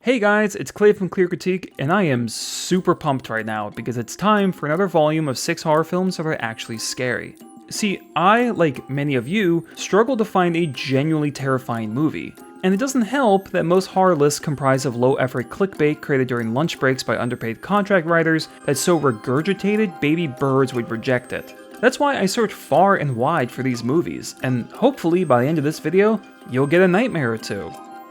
Hey guys, it's Clay from Clear Critique, and I am super pumped right now because it's time for another volume of 6 horror films that are actually scary. See, I, like many of you, struggle to find a genuinely terrifying movie. And it doesn't help that most horror lists comprise of low-effort clickbait created during lunch breaks by underpaid contract writers that so regurgitated baby birds would reject it. That's why I search far and wide for these movies, and hopefully by the end of this video, you'll get a nightmare or two.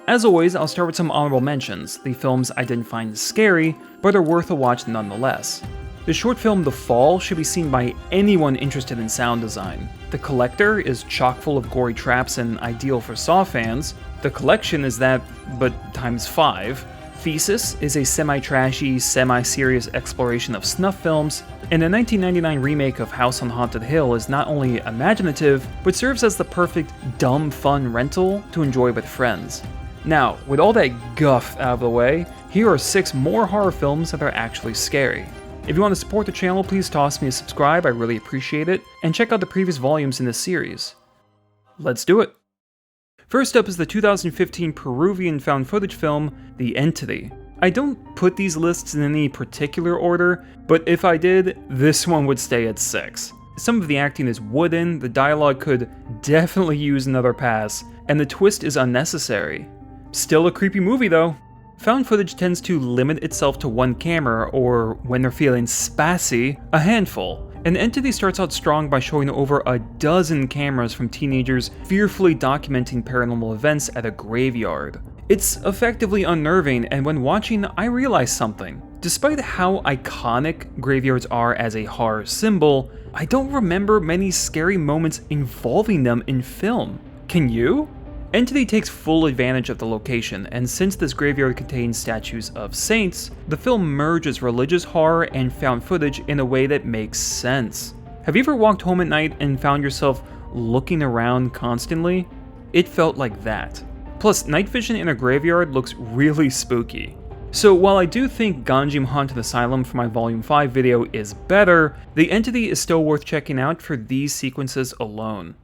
As always, I'll start with some honorable mentions, the films I didn't find scary, but are worth a watch nonetheless. The short film The Fall should be seen by anyone interested in sound design. The Collector is chock full of gory traps and ideal for Saw fans. The Collection is that, but times 5. Thesis is a semi-trashy, semi-serious exploration of snuff films, and the 1999 remake of House on Haunted Hill is not only imaginative, but serves as the perfect dumb fun rental to enjoy with friends. Now, with all that guff out of the way, here are 6 more horror films that are actually scary. If you want to support the channel, please toss me a subscribe, I really appreciate it, and check out the previous volumes in this series. Let's do it! First up is the 2015 Peruvian found footage film, The Entity. I don't put these lists in any particular order, but if I did, this one would stay at 6. Some of the acting is wooden, the dialogue could definitely use another pass, and the twist is unnecessary. Still a creepy movie though. Found footage tends to limit itself to one camera, or when they're feeling spassy, a handful. An Entity starts out strong by showing over a dozen cameras from teenagers fearfully documenting paranormal events at a graveyard. It's effectively unnerving, and when watching, I realized something. Despite how iconic graveyards are as a horror symbol, I don't remember many scary moments involving them in film. Can you? Entity takes full advantage of the location, and since this graveyard contains statues of saints, the film merges religious horror and found footage in a way that makes sense. Have you ever walked home at night and found yourself looking around constantly? It felt like that. Plus, night vision in a graveyard looks really spooky. So while I do think Ganjim Haunted Asylum for my Volume 5 video is better, The Entity is still worth checking out for these sequences alone.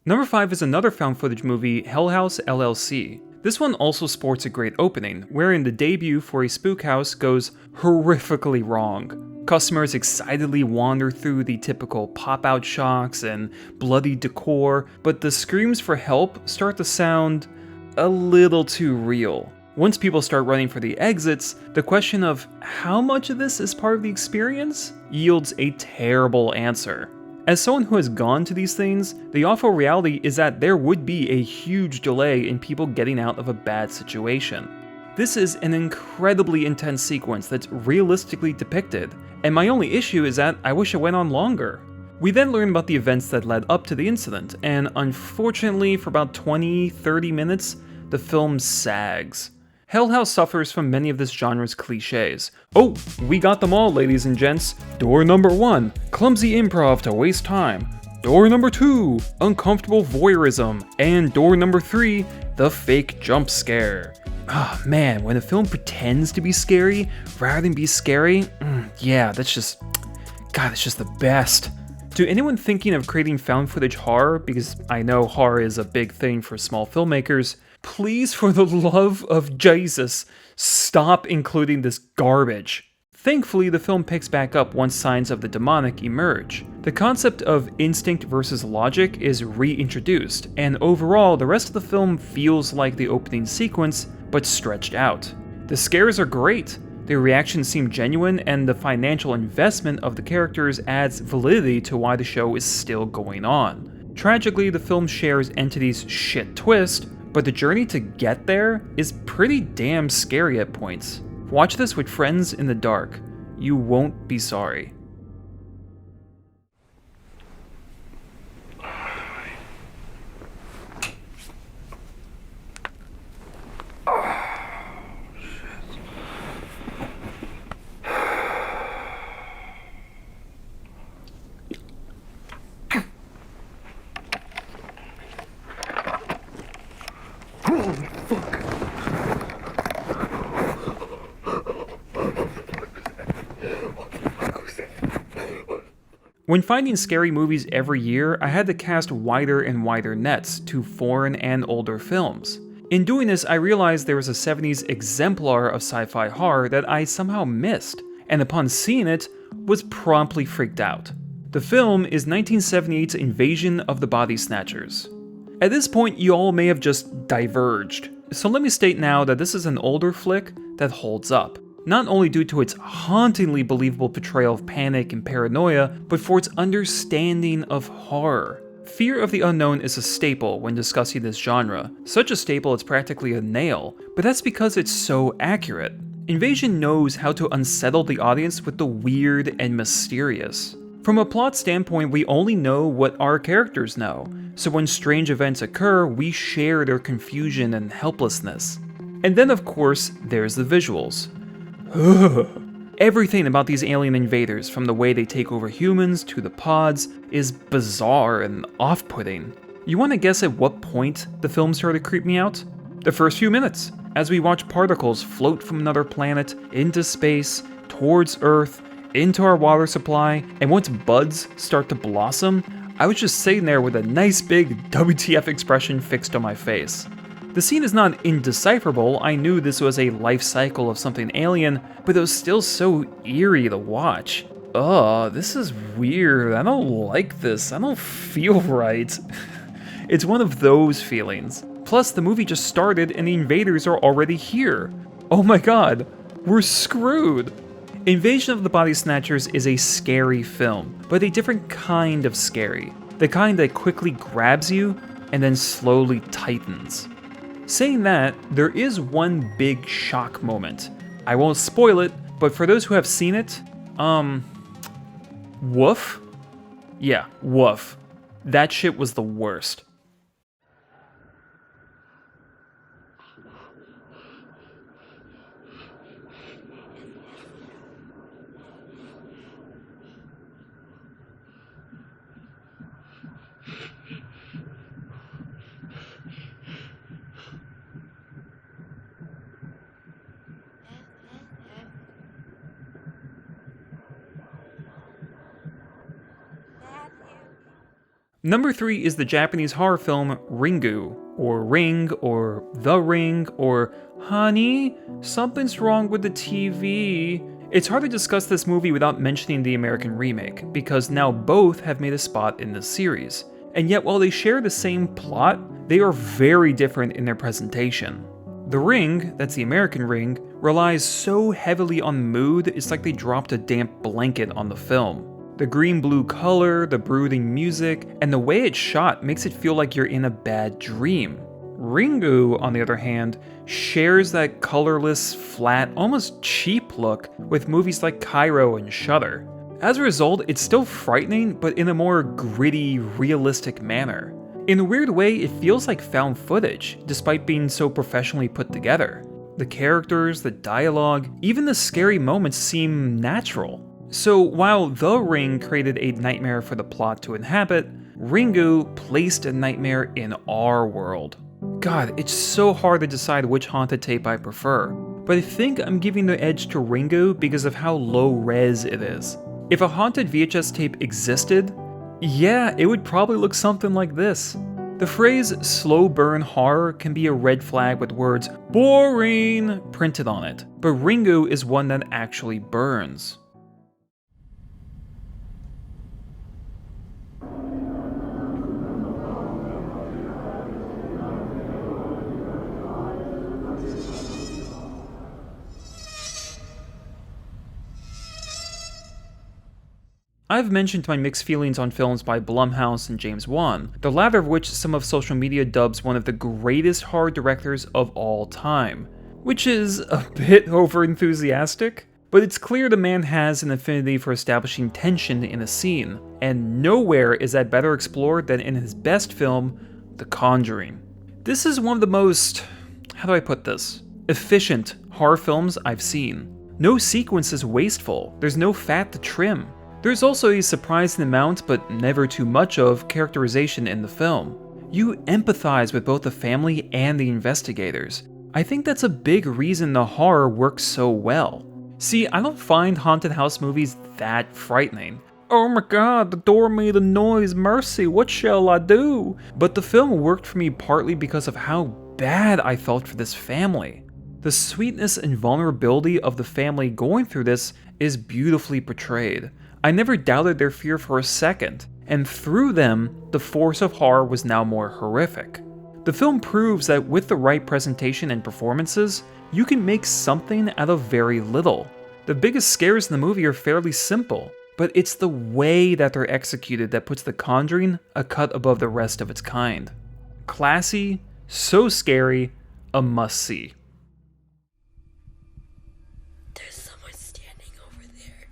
Number 5 is another found footage movie, House LLC. This one also sports a great opening, wherein the debut for a spook house goes horrifically wrong. Customers excitedly wander through the typical pop-out shocks and bloody decor, but the screams for help start to sound a little too real. Once people start running for the exits, the question of how much of this is part of the experience yields a terrible answer. As someone who has gone to these things, the awful reality is that there would be a huge delay in people getting out of a bad situation. This is an incredibly intense sequence that's realistically depicted, and my only issue is that I wish it went on longer. We then learn about the events that led up to the incident, and unfortunately for about 20-30 minutes, the film sags. Hell House suffers from many of this genre's cliches. Oh, we got them all, ladies and gents. Door number 1, clumsy improv to waste time. Door number 2, uncomfortable voyeurism. And door number 3, the fake jump scare. Ah, man, when a film pretends to be scary rather than be scary, yeah, that's just the best. To anyone thinking of creating found footage horror, because I know horror is a big thing for small filmmakers, please, for the love of Jesus, stop including this garbage. Thankfully, the film picks back up once signs of the demonic emerge. The concept of instinct versus logic is reintroduced, and overall, the rest of the film feels like the opening sequence, but stretched out. The scares are great, the reactions seem genuine, and the financial investment of the characters adds validity to why the show is still going on. Tragically, the film shares Entity's shit twist, but the journey to get there is pretty damn scary at points. Watch this with friends in the dark. You won't be sorry. When finding scary movies every year, I had to cast wider and wider nets to foreign and older films. In doing this, I realized there was a 70s exemplar of sci-fi horror that I somehow missed, and upon seeing it, was promptly freaked out. The film is 1978's Invasion of the Body Snatchers. At this point, you all may have just diverged, so let me state now that this is an older flick that holds up. Not only due to its hauntingly believable portrayal of panic and paranoia, but for its understanding of horror. Fear of the unknown is a staple when discussing this genre. Such a staple it's practically a nail, but that's because it's so accurate. Invasion knows how to unsettle the audience with the weird and mysterious. From a plot standpoint, we only know what our characters know, so when strange events occur, we share their confusion and helplessness. And then of course, there's the visuals. Everything about these alien invaders, from the way they take over humans to the pods, is bizarre and off-putting. You want to guess at what point the film started to creep me out? The first few minutes, as we watch particles float from another planet into space, towards Earth, into our water supply, and once buds start to blossom, I was just sitting there with a nice big WTF expression fixed on my face. The scene is not indecipherable. I knew this was a life cycle of something alien, but it was still so eerie to watch. Ugh, this is weird. I don't like this. I don't feel right. It's one of those feelings. Plus, the movie just started and the invaders are already here. Oh my god, we're screwed. Invasion of the Body Snatchers is a scary film, but a different kind of scary. The kind that quickly grabs you and then slowly tightens. Saying that, there is one big shock moment. I won't spoil it, but for those who have seen it, woof? Yeah, woof. That shit was the worst. Number 3 is the Japanese horror film Ringu, or Ring, or The Ring, or Honey, something's wrong with the TV. It's hard to discuss this movie without mentioning the American remake, because now both have made a spot in the series. And yet while they share the same plot, they are very different in their presentation. The Ring, that's the American Ring, relies so heavily on mood, it's like they dropped a damp blanket on the film. The green-blue color, the brooding music, and the way it's shot makes it feel like you're in a bad dream. Ringu, on the other hand, shares that colorless, flat, almost cheap look with movies like Cairo and Shudder. As a result, it's still frightening, but in a more gritty, realistic manner. In a weird way, it feels like found footage, despite being so professionally put together. The characters, the dialogue, even the scary moments seem natural. So while The Ring created a nightmare for the plot to inhabit, Ringu placed a nightmare in our world. God, it's so hard to decide which haunted tape I prefer, but I think I'm giving the edge to Ringu because of how low res it is. If a haunted VHS tape existed, yeah, it would probably look something like this. The phrase slow burn horror can be a red flag with words boring printed on it, but Ringu is one that actually burns. I've mentioned my mixed feelings on films by Blumhouse and James Wan, the latter of which some of social media dubs one of the greatest horror directors of all time. Which is a bit overenthusiastic, but it's clear the man has an affinity for establishing tension in a scene, and nowhere is that better explored than in his best film, The Conjuring. This is one of the most, how do I put this, efficient horror films I've seen. No sequence is wasteful, there's no fat to trim. There's also a surprising amount, but never too much of, characterization in the film. You empathize with both the family and the investigators. I think that's a big reason the horror works so well. See, I don't find haunted house movies that frightening. Oh my god, the door made a noise, mercy, what shall I do? But the film worked for me partly because of how bad I felt for this family. The sweetness and vulnerability of the family going through this is beautifully portrayed. I never doubted their fear for a second, and through them, the force of horror was now more horrific. The film proves that with the right presentation and performances, you can make something out of very little. The biggest scares in the movie are fairly simple, but it's the way that they're executed that puts The Conjuring a cut above the rest of its kind. Classy, so scary, a must-see. There's someone standing over there.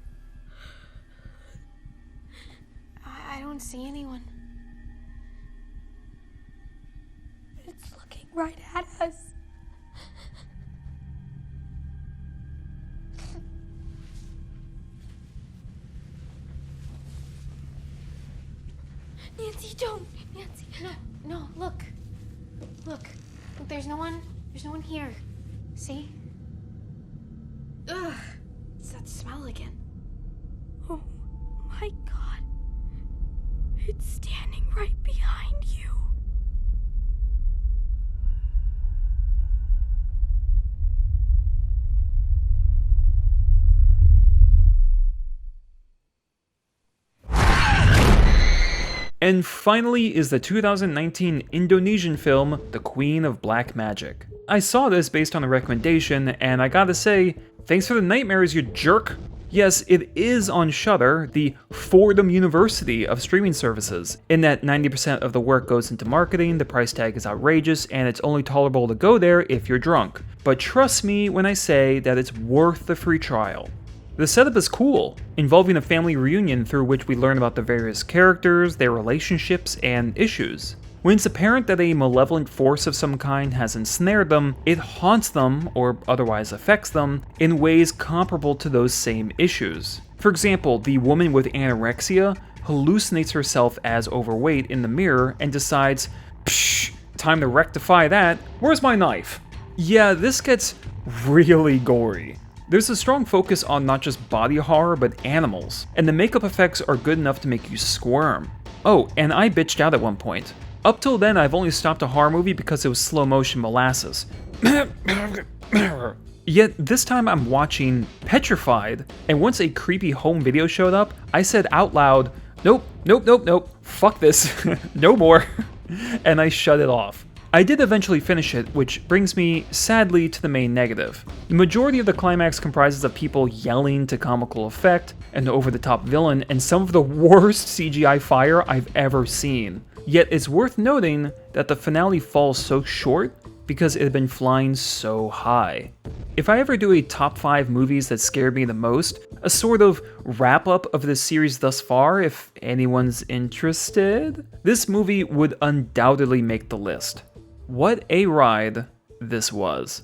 I don't see anyone. It's looking right at us. Nancy, don't! Nancy! No, look. Look, there's no one here. See? Ugh, it's that smell again. Oh my god. It's standing right behind you. And finally is the 2019 Indonesian film, The Queen of Black Magic. I saw this based on a recommendation, and I gotta say, thanks for the nightmares, you jerk! Yes, it is on Shudder, the Fordham University of streaming services, in that 90% of the work goes into marketing, the price tag is outrageous, and it's only tolerable to go there if you're drunk. But trust me when I say that it's worth the free trial. The setup is cool, involving a family reunion through which we learn about the various characters, their relationships, and issues. When it's apparent that a malevolent force of some kind has ensnared them, it haunts them, or otherwise affects them, in ways comparable to those same issues. For example, the woman with anorexia hallucinates herself as overweight in the mirror and decides, psh, time to rectify that, where's my knife? Yeah, this gets really gory. There's a strong focus on not just body horror, but animals, and the makeup effects are good enough to make you squirm. Oh, and I bitched out at one point. Up till then, I've only stopped a horror movie because it was slow motion molasses. Yet this time I'm watching Petrified, and once a creepy home video showed up, I said out loud, nope, fuck this, no more, and I shut it off. I did eventually finish it, which brings me, sadly, to the main negative. The majority of the climax comprises of people yelling to comical effect, an over-the-top villain, and some of the worst CGI fire I've ever seen. Yet it's worth noting that the finale falls so short because it had been flying so high. If I ever do a top 5 movies that scared me the most, a sort of wrap-up of this series thus far, if anyone's interested, this movie would undoubtedly make the list. What a ride this was.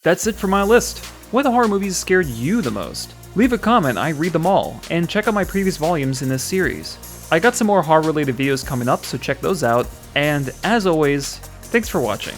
That's it for my list. What horror movies scared you the most? Leave a comment, I read them all, and check out my previous volumes in this series. I got some more horror related videos coming up, so check those out, and as always, thanks for watching.